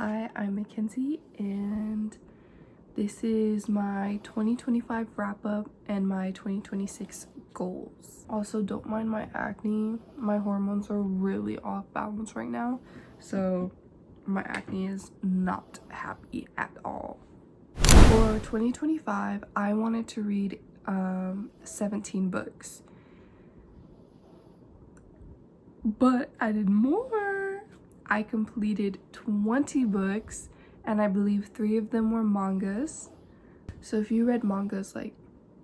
Hi, I'm Mackenzie, and this is my 2025 wrap-up and my 2026 goals. Also, don't mind my acne. My hormones are really off balance right now, so my acne is not happy at all. For 2025, I wanted to read 17 books, but I did more. I completed 20 books, and I believe 3 of them were mangas. So if you read mangas, like,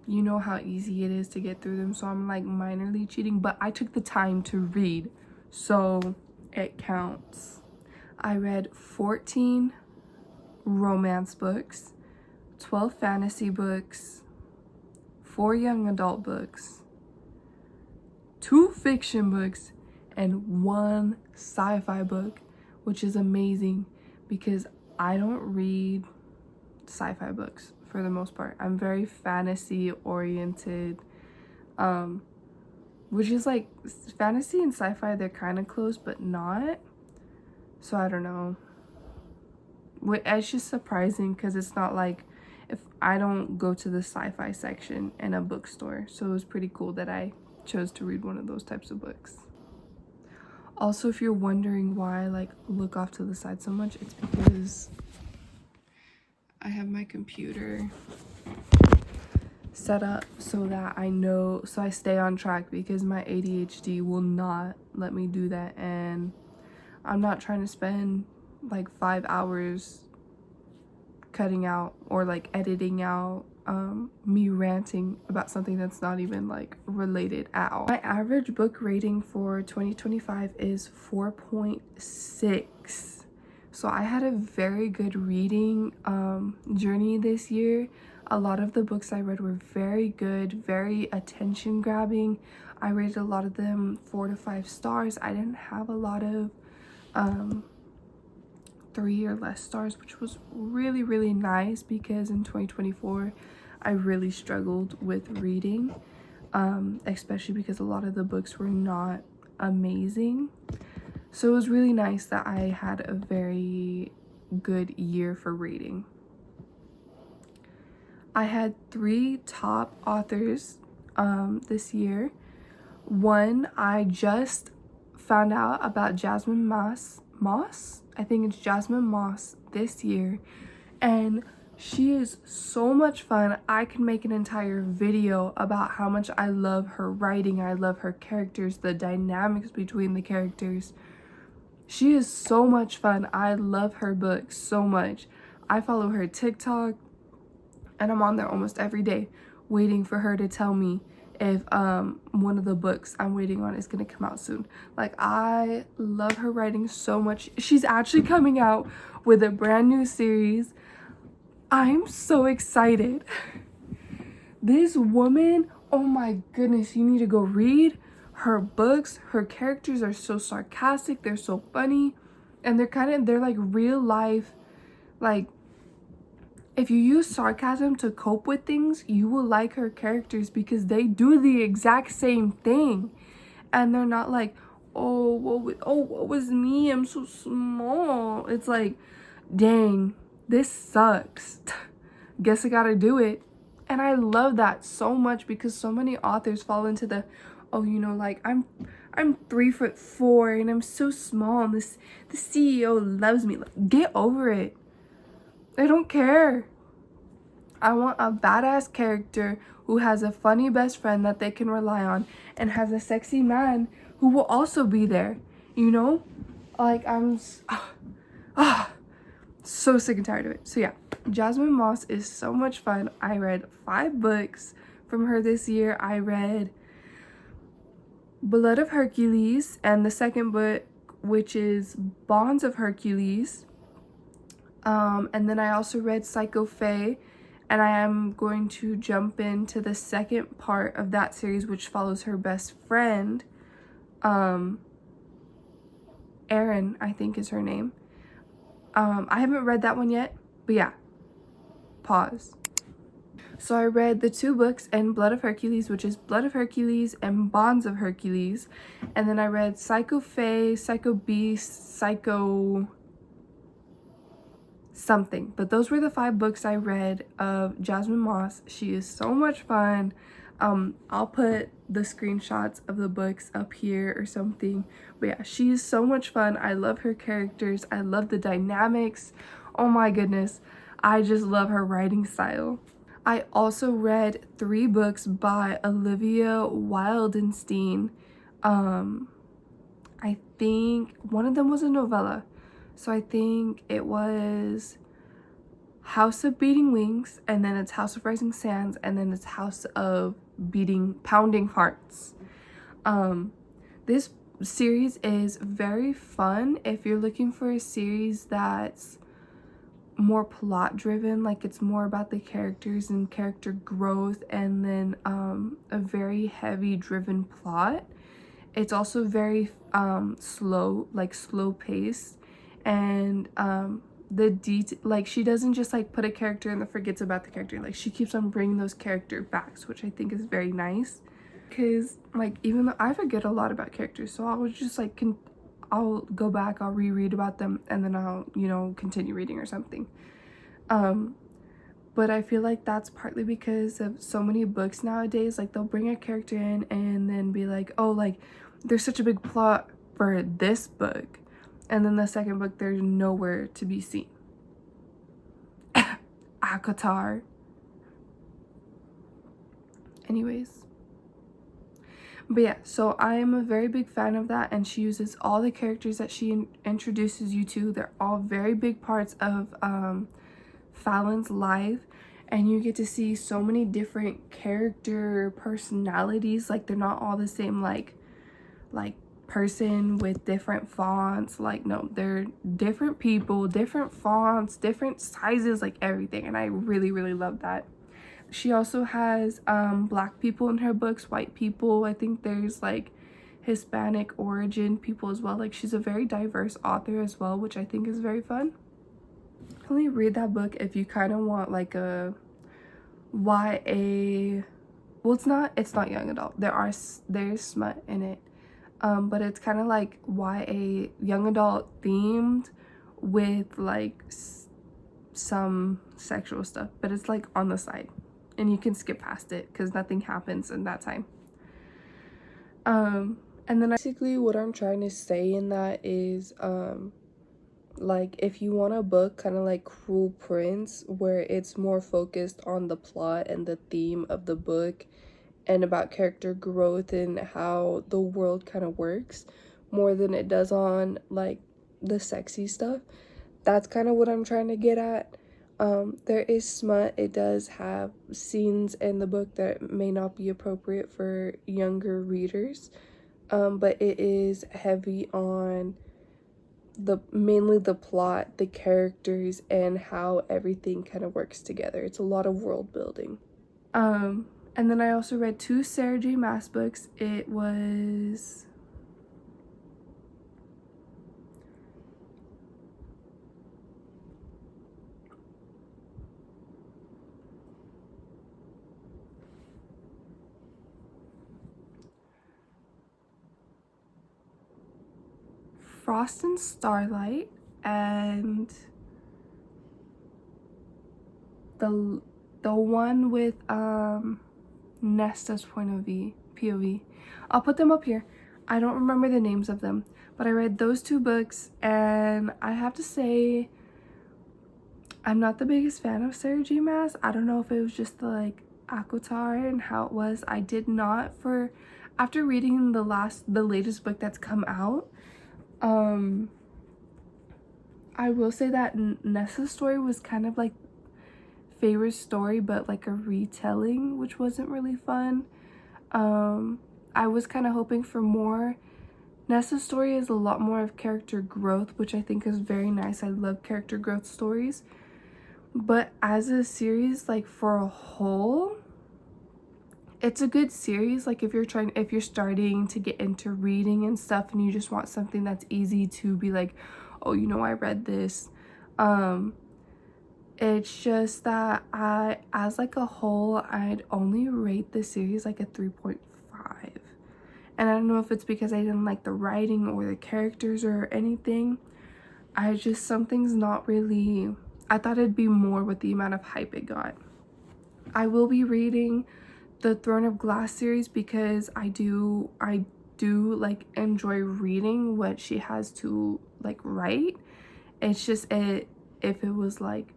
you know how easy it is to get through them. So I'm like minorly cheating, but I took the time to read, so it counts. I read 14 romance books, 12 fantasy books, 4 young adult books, 2 fiction books, and 1 sci-fi book, which is amazing because I don't read sci-fi books for the most part. I'm very fantasy oriented, which is like fantasy and sci-fi, they're kind of close but not, so I don't know. It's just surprising because it's not like, if I don't go to the sci-fi section in a bookstore, so it was pretty cool that I chose to read one of those types of books. Also, if you're wondering why I like look off to the side so much, it's because I have my computer set up so that I stay on track, because my ADHD will not let me do that, and I'm not trying to spend like 5 hours cutting out or like editing out me ranting about something that's not even like related at all. My average book rating for 2025 is 4.6. So I had a very good reading journey this year. A lot of the books I read were very good, very attention grabbing. I rated a lot of them 4 to 5 stars. I didn't have a lot of 3 or less stars, which was really nice, because in 2024 I really struggled with reading, especially because a lot of the books were not amazing. So it was really nice that I had a very good year for reading. I had 3 top authors this year. One, I just found out about Jasmine Moss. I think it's Jasmine Moss this year, and she is so much fun. I can make an entire video about how much I love her writing. I love her characters, the dynamics between the characters. She is so much fun. I love her books so much. I follow her TikTok, and I'm on there almost every day waiting for her to tell me if one of the books I'm waiting on is gonna come out soon. Like, I love her writing so much. She's actually coming out with a brand new series. I'm so excited. This woman, oh my goodness, you need to go read her books. Her characters are so sarcastic, they're so funny, and they're like real life. Like, if you use sarcasm to cope with things, you will like her characters, because they do the exact same thing. And they're not like, what was me? I'm so small. It's like, dang, this sucks. Guess I gotta do it. And I love that so much, because so many authors fall into the, like, I'm 3'4" and I'm so small, and the CEO loves me. Like, get over it. I don't care. I want a badass character who has a funny best friend that they can rely on, and has a sexy man who will also be there, you know? Like, I'm so sick and tired of it. So yeah, Jasmine Moss is so much fun. I read 5 books from her this year. I read Blood of Hercules, and the second book, which is Bonds of Hercules. And then I also read Psycho Fae, and I am going to jump into the second part of that series, which follows her best friend. Erin, I think is her name. I haven't read that one yet, but yeah, pause. So I read the 2 books in Blood of Hercules, which is Blood of Hercules and Bonds of Hercules. And then I read Psycho Fae, Psycho Beast, Psycho something. But those were the 5 books I read of Jasmine Moss. She is so much fun. I'll put the screenshots of the books up here or something. But yeah, she's so much fun. I love her characters. I love the dynamics. Oh my goodness. I just love her writing style. I also read 3 books by Olivia Wildenstein. I think one of them was a novella. So I think it was House of Beating Wings, and then it's House of Rising Sands, and then it's House of Pounding Hearts. This series is very fun if you're looking for a series that's more plot driven, like it's more about the characters and character growth, and then a very heavy driven plot. It's also very slow, like slow paced, and like she doesn't just like put a character and then forgets about the character. Like she keeps on bringing those character backs, which I think is very nice, because like even though I forget a lot about characters, so I'll just like I'll go back, I'll reread about them, and then I'll, you know, continue reading or something. But I feel like that's partly because of so many books nowadays. Like they'll bring a character in and then be like, oh, like there's such a big plot for this book, and then the second book there's nowhere to be seen. ACOTAR. Anyways. But yeah, so I am a very big fan of that, and she uses all the characters that she introduces you to. They're all very big parts of Fallon's life, and you get to see so many different character personalities. Like they're not all the same like person with different fonts. Like no, they're different people, different fonts, different sizes, like everything, and I really love that. She also has black people in her books, white people. I think there's like Hispanic origin people as well. Like she's a very diverse author as well, which I think is very fun. Only read that book if you kind of want like a YA. Well, it's not young adult. There's smut in it, but it's kind of like YA, young adult themed, with like some sexual stuff, but it's like on the side, and you can skip past it because nothing happens in that time. And then basically what I'm trying to say in that is like if you want a book kind of like Cruel Prince, where it's more focused on the plot and the theme of the book and about character growth and how the world kind of works more than it does on like the sexy stuff, that's kind of what I'm trying to get at. There is smut. It does have scenes in the book that may not be appropriate for younger readers, but it is heavy on mainly the plot, the characters, and how everything kind of works together. It's a lot of world building. And then I also read 2 Sarah J Maas books. It was Frost and Starlight, and the one with Nesta's POV. I'll put them up here. I don't remember the names of them, but I read those 2 books, and I have to say I'm not the biggest fan of Sarah J Maas. I don't know if it was just the like ACOTAR and how it was. I did not, after reading the latest book that's come out, I will say that Nessa's story was kind of like Feyre's story, but like a retelling, which wasn't really fun. I was kind of hoping for more. Nessa's story is a lot more of character growth, which I think is very nice. I love character growth stories. But as a series, like for a whole, it's a good series. Like if you're starting to get into reading and stuff, and you just want something that's easy to be like, oh, you know, I read this. It's just that as like a whole, I'd only rate the series like a 3.5. And I don't know if it's because I didn't like the writing or the characters or anything. Something's not really I thought it'd be more with the amount of hype it got. I will be reading the Throne of Glass series because I do like enjoy reading what she has to like write. It's just if it was like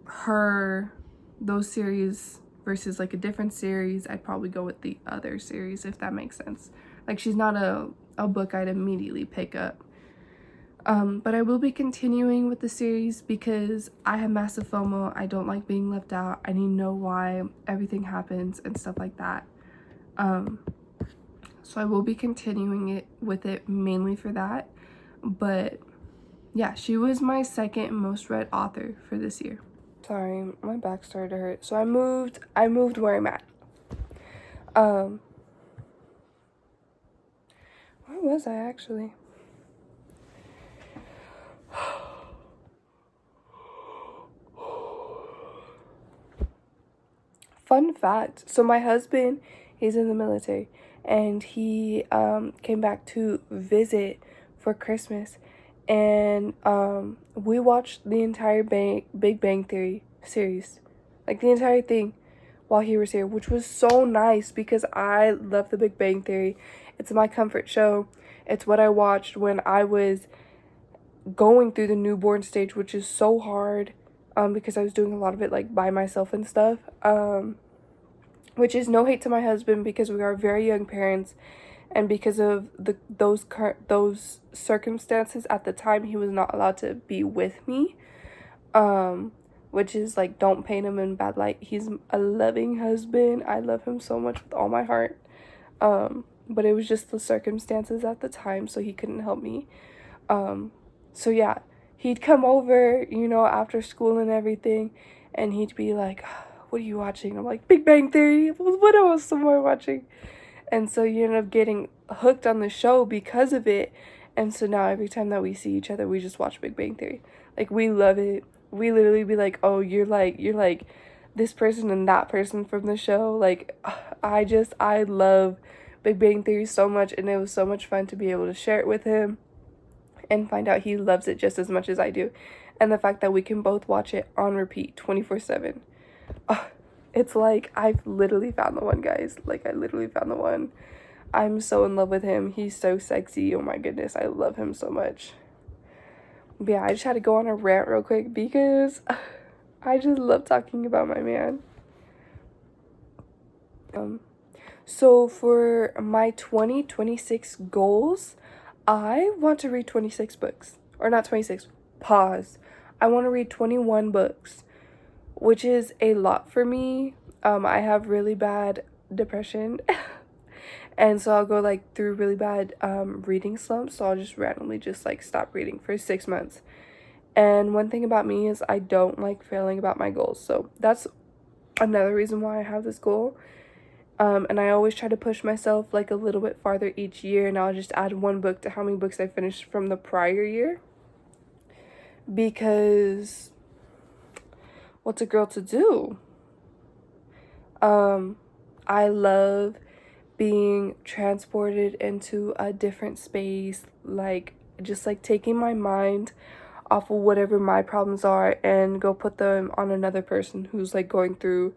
her, those series versus like a different series, I'd probably go with the other series, if that makes sense. Like, she's not a book I'd immediately pick up. But I will be continuing with the series because I have massive FOMO. I don't like being left out. I need to know why everything happens and stuff like that. So I will be continuing it with it mainly for that. But yeah, she was my second most read author for this year. Sorry, my back started to hurt. So I moved where I'm at. Where was I actually? Fun fact, so my husband, he's in the military, and he came back to visit for Christmas, and we watched the entire Big Bang Theory series, like the entire thing, while he was here, which was so nice because I love the Big Bang Theory. It's my comfort show. It's what I watched when I was going through the newborn stage, which is so hard. Because I was doing a lot of it like by myself and stuff, which is no hate to my husband because we are very young parents, and because of those circumstances at the time, he was not allowed to be with me, which is like, don't paint him in bad light. He's a loving husband. I love him so much with all my heart, but it was just the circumstances at the time, so he couldn't help me. So yeah, he'd come over, you know, after school and everything, and he'd be like, what are you watching? I'm like, Big Bang Theory. What else am I watching? And so you end up getting hooked on the show because of it. And so now every time that we see each other, we just watch Big Bang Theory. Like, we love it. We literally be like, oh, you're like this person and that person from the show. Like, I love Big Bang Theory so much, and it was so much fun to be able to share it with him and find out he loves it just as much as I do. And the fact that we can both watch it on repeat 24/7. It's like, I've literally found the one, guys. Like, I literally found the one. I'm so in love with him. He's so sexy. Oh my goodness, I love him so much. But yeah, I just had to go on a rant real quick because I just love talking about my man. So for my 2026 goals, I want to read 26 books. Or not 26, pause. I want to read 21 books, which is a lot for me. I have really bad depression. And so I'll go like through really bad reading slumps. So I'll just randomly just like stop reading for 6 months. And one thing about me is I don't like failing about my goals. So that's another reason why I have this goal. And I always try to push myself like a little bit farther each year, and I'll just add one book to how many books I finished from the prior year. Because what's a girl to do? I love being transported into a different space, like just like taking my mind off of whatever my problems are and go put them on another person who's like going through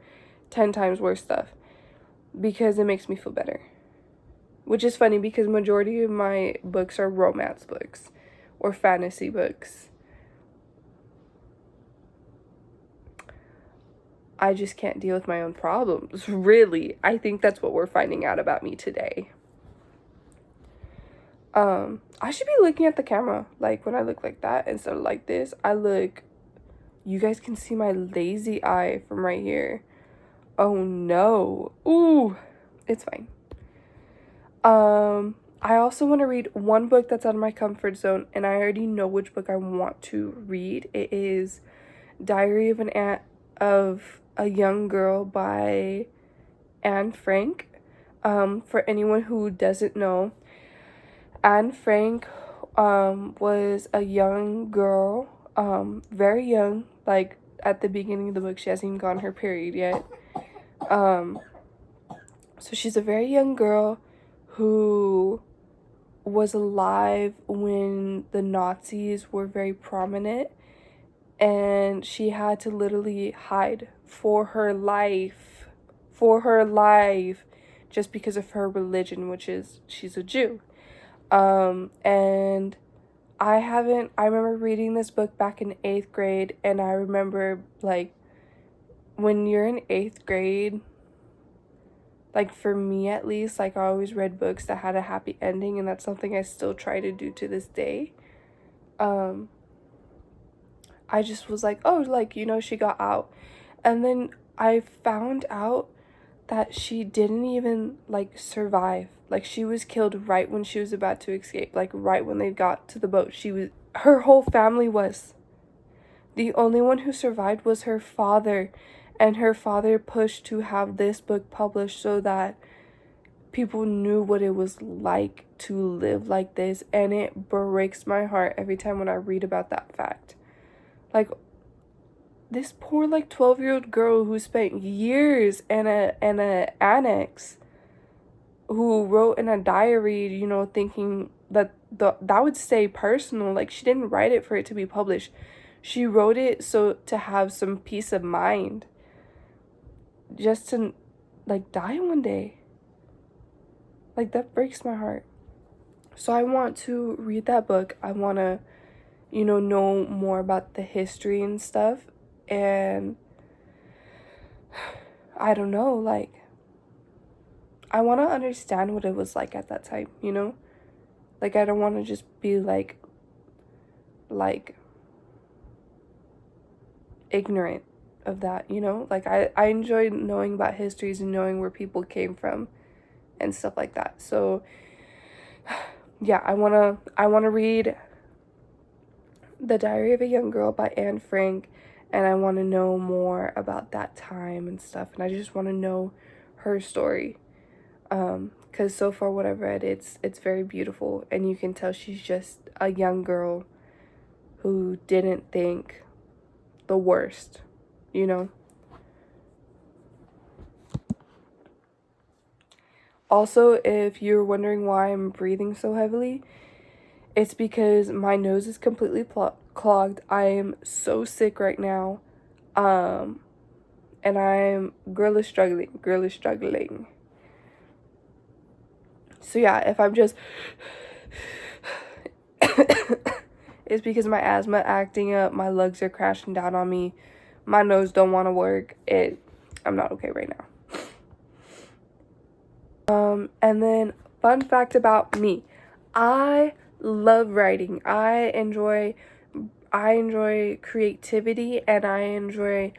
10 times worse stuff, because it makes me feel better. Which is funny because majority of my books are romance books or fantasy books. I just can't deal with my own problems, really. I think that's what we're finding out about me today. I should be looking at the camera, like when I look like that instead of like this. You guys can see my lazy eye from right here. Oh no. Ooh, it's fine. I also want to read one book that's out of my comfort zone, and I already know which book I want to read. It is Diary of a Young Girl by Anne Frank. For anyone who doesn't know, Anne Frank was a young girl, very young, like at the beginning of the book. She hasn't even gotten her period yet. So she's a very young girl who was alive when the Nazis were very prominent, and she had to literally hide for her life, just because of her religion, which is she's a Jew. And I remember reading this book back in 8th grade, and I remember, like, when you're in 8th grade, like, for me at least, like, I always read books that had a happy ending, and that's something I still try to do to this day. I just was like, oh, like, she got out. And then I found out that she didn't even, like, survive. Like, she was killed right when she was about to escape. Like, right when they got to the boat. Her whole family was. The only one who survived was her father. And her father pushed to have this book published so that people knew what it was like to live like this. And it breaks my heart every time when I read about that fact. Like, this poor, like, 12-year-old girl who spent years in a annex, who wrote in a diary, thinking that that would stay personal. Like, she didn't write it for it to be published. She wrote it so to have some peace of mind, just to, like, die one day. Like, that breaks my heart. So I want to read that book. I want to, know more about the history and stuff. And I don't know, like, I want to understand what it was like at that time, Like, I don't want to just be like ignorant of that, Like, I enjoy knowing about histories and knowing where people came from and stuff like that. So yeah, I want to read The Diary of a Young Girl by Anne Frank, and I want to know more about that time and stuff, and I just want to know her story. Because so far what I've read, it's very beautiful, and you can tell she's just a young girl who didn't think the worst, Also, if you're wondering why I'm breathing so heavily, it's because my nose is completely clogged. I am so sick right now. And girl is struggling. So yeah, if I'm just it's because my asthma acting up, my lungs are crashing down on me, my nose don't want to work. I'm not okay right now. And then fun fact about me. I love writing. I enjoy creativity, and I enjoy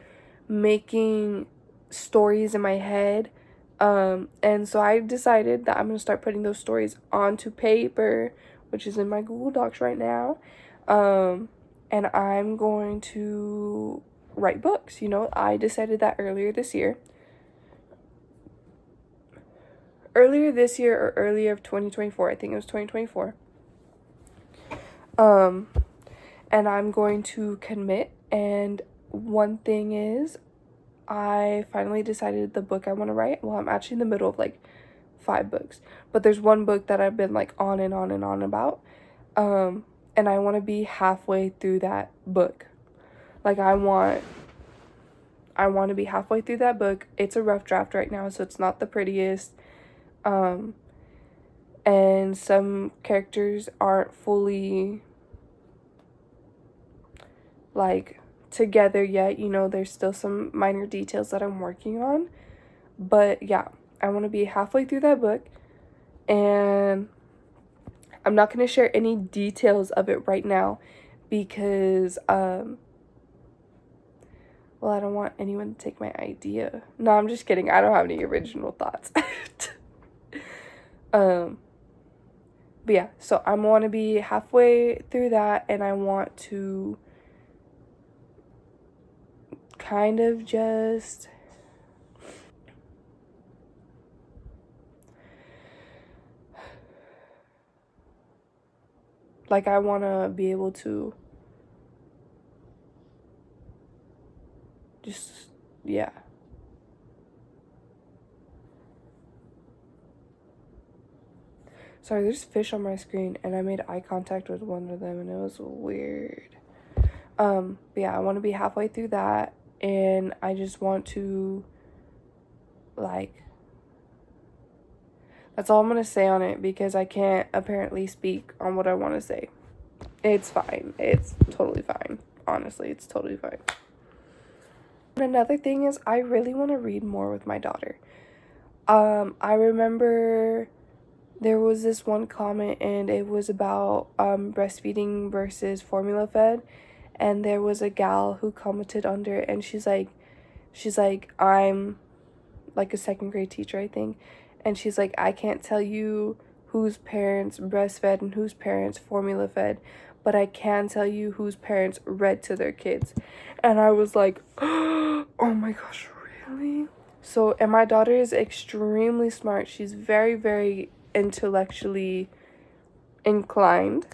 making stories in my head. And so I decided that I'm going to start putting those stories onto paper, which is in my Google Docs right now. And I'm going to write books, I decided that earlier this year or earlier of 2024. I think it was 2024. And I'm going to commit. And one thing is, I finally decided the book I want to write. Well, I'm actually in the middle of like 5 books, but there's one book that I've been like on and on and on about. And I want to be halfway through that book. Like, I want to be halfway through that book. It's a rough draft right now, so it's not the prettiest. And some characters aren't fully, like, together yet. There's still some minor details that I'm working on. But yeah, I want to be halfway through that book, and I'm not going to share any details of it right now because, well, I don't want anyone to take my idea. No, I'm just kidding. I don't have any original thoughts. But yeah, so I want to be halfway through that, and I want to kind of just like, I want to be able to just, yeah. Sorry, there's fish on my screen and I made eye contact with one of them and it was weird. But yeah, I want to be halfway through that, and I just want to, like, that's all I'm going to say on it because I can't apparently speak on what I want to say. It's fine. It's totally fine. Honestly, it's totally fine. And another thing is I really want to read more with my daughter. I remember there was this one comment and it was about breastfeeding versus formula fed, and there was a gal who commented under it, and she's like, I'm like a second grade teacher, I think, and she's like, I can't tell you whose parents breastfed and whose parents formula fed, but I can tell you whose parents read to their kids. And I was like, oh my gosh, really? So, and my daughter is extremely smart. She's very, very intellectually inclined.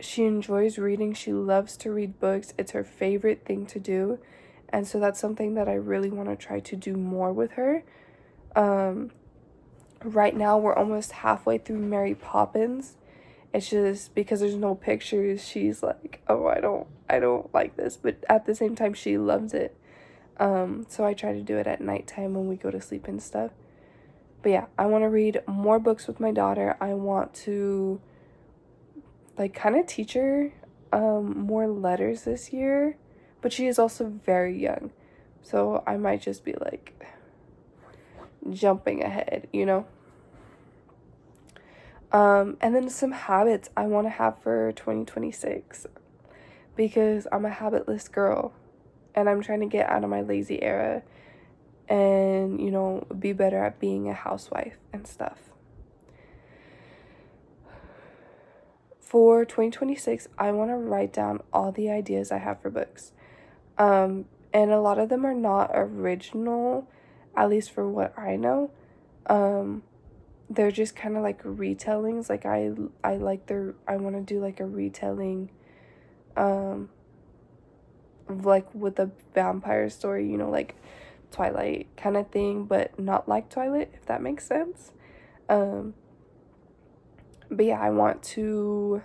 She enjoys reading. She loves to read books. It's her favorite thing to do. And so that's something that I really want to try to do more with her. Right now we're almost halfway through Mary Poppins. It's just because there's no pictures, she's like, oh, I don't like this, but at the same time she loves it. So I try to do it at nighttime when we go to sleep and stuff. But yeah, I want to read more books with my daughter. I want to, like, kind of teach her more letters this year, but she is also very young, so I might just be like jumping ahead, you know. And then some habits I want to have for 2026, because I'm a habitless girl and I'm trying to get out of my lazy era and, you know, be better at being a housewife and stuff. For 2026, I want to write down all the ideas I have for books. And a lot of them are not original, at least for what I know. They're just kind of like retellings. Like I want to do like a retelling like with a vampire story, you know, like Twilight kind of thing, but not like Twilight, if that makes sense. But yeah, I want to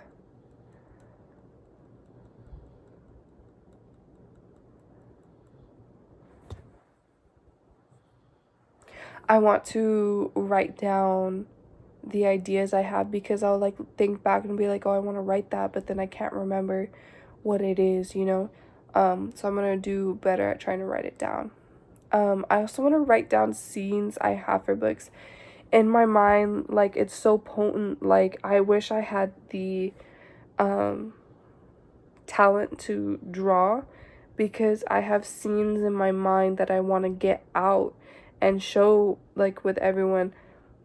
write down the ideas I have, because I'll like think back and be like, oh, I want to write that, but then I can't remember what it is, you know. So I'm gonna do better at trying to write it down. I also want to write down scenes I have for books in my mind. Like, it's so potent. Like, I wish I had the talent to draw, because I have scenes in my mind that I want to get out and show like with everyone,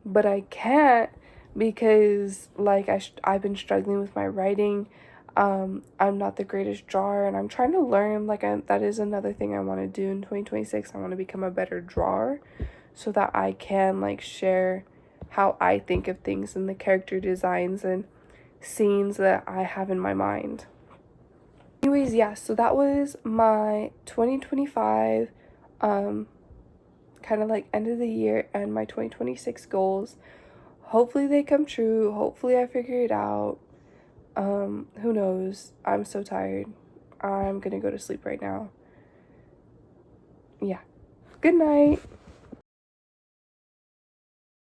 but I can't because like I've been struggling with my writing. I'm not the greatest drawer, and I'm trying to learn. Like, that is another thing I want to do in 2026. I want to become a better drawer so that I can like share how I think of things and the character designs and scenes that I have in my mind. Anyways, yeah, so that was my 2025 kind of like end of the year and my 2026 goals. Hopefully they come true. Hopefully I figure it out. Who knows? I'm so tired. I'm gonna go to sleep right now. Yeah. Good night.